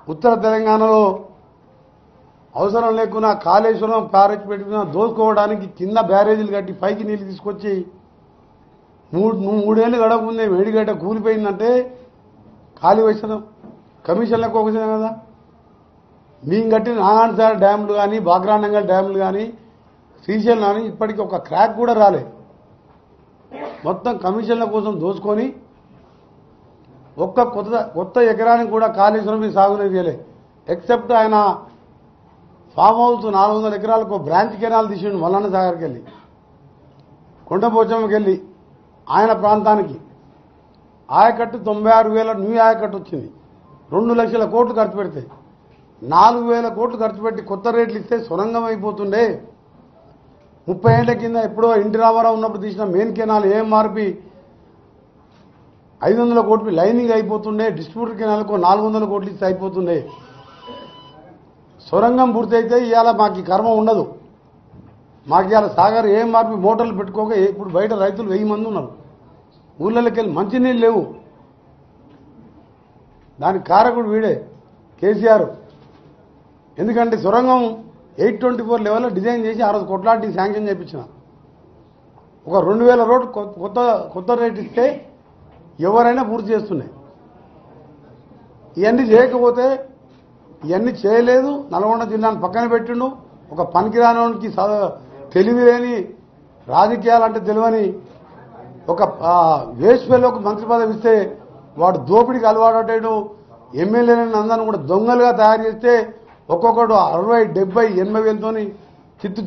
ఉత్తర తెలంగాణలో అవసరం లేకున్నా కాళేశ్వరం బ్యారేజ్ పెట్టుకున్నా దోసుకోవడానికి కింద బ్యారేజీలు కట్టి పైకి నీళ్లు తీసుకొచ్చి మూడేళ్లు గడవకుందే వేడిగడ్డ కూలిపోయిందంటే ఖాళీ వేసడం కమిషన్లకు ఒకసారి కదా. మేము కట్టిన నాగాన్సార్ డ్యాములు కానీ బాగ్రానంగల్ డ్యాములు కానీ శ్రీశైలం కానీ ఇప్పటికీ ఒక క్రాక్ కూడా రాలే. మొత్తం కమిషన్ల కోసం దోచుకొని ఒక్క కొత్త ఎకరానికి కూడా కాళేశ్వరం సాగునీరు చేయలే. ఎక్సెప్ట్ ఆయన ఫామ్ హౌస్ 400 ఎకరాలకు బ్రాంచ్ కెనాల్ తీసిండు మల్లన్న సాగర్కి వెళ్ళి కొండపోచమ్మకి వెళ్ళి ఆయన ప్రాంతానికి ఆయకట్టు 96,000 న్యూ ఆయకట్టు వచ్చింది. 2 లక్షల కోట్లు ఖర్చు పెడితే 4,000 కోట్లు ఖర్చు పెట్టి కొత్త రేట్లు ఇస్తే సొరంగం అయిపోతుండే. 30 ఏళ్ల కింద ఎప్పుడో ఎన్టీ రామారావు ఉన్నప్పుడు తీసిన మెయిన్ కెనాల్ ఏఎంఆర్పి 500 కోట్లు లైనింగ్ అయిపోతుండే. డిస్ట్రిబ్యూటర్ కెనాల్కు 400 కోట్లు ఇస్తే అయిపోతుండే. సొరంగం పూర్తయితే ఇవాళ మాకు కర్మ ఉండదు. మాకు ఇవాళ సాగర్ ఏఎంఆర్పి మోటార్లు పెట్టుకోక ఇప్పుడు బయట రైతులు 1000 మంది ఉన్నారు. ఊళ్ళకి వెళ్ళి మంచినీళ్ళు లేవు. దానికి కారకుడు వీడే కేసీఆర్. ఎందుకంటే సొరంగం 824 లెవెల్లో డిజైన్ చేసి ఆ రోజు కొట్లాంటి శాంక్షన్ చేయించిన ఒక 2000 రోడ్లు కొత్త రేట్ ఇస్తే ఎవరైనా పూర్తి చేస్తున్నాయి. ఇవన్నీ చేయకపోతే ఇవన్నీ చేయలేదు. నల్గొండ జిల్లాను పక్కన పెట్టిండు. ఒక పనికిరానికి తెలివి లేని రాజకీయాలంటే తెలియని ఒక వేస్ట్ ఫెలోకి మంత్రి పదవి ఇస్తే వాడు దోపిడీకి అలవాటు ఎమ్మెల్యేలను అందరిని కూడా దొంగలుగా తయారు చేస్తే ఒక్కొక్కడు 60, 70, 80 వేలతో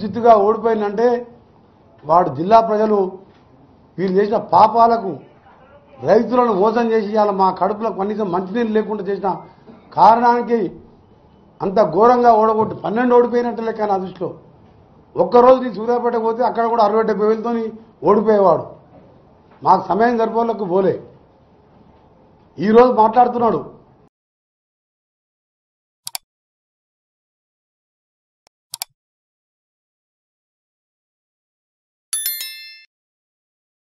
చిత్తుగా ఓడిపోయిందంటే వాడు జిల్లా ప్రజలు వీళ్ళు చేసిన పాపాలకు రైతులను మోసం చేసి ఇవాళ మా కడుపులో కనీసం మంచినీళ్ళు లేకుండా చేసిన కారణానికి అంత ఘోరంగా ఓడగొట్టి 12 ఓడిపోయినట్టు లెక్క నా దృష్టిలో. ఒక్కరోజు నీ సూర్యాపేట పోతే అక్కడ కూడా 60, 70 వేలతో ఓడిపోయేవాడు. మాకు సమయం సరిపోలకు పోలే. ఈరోజు మాట్లాడుతున్నాడు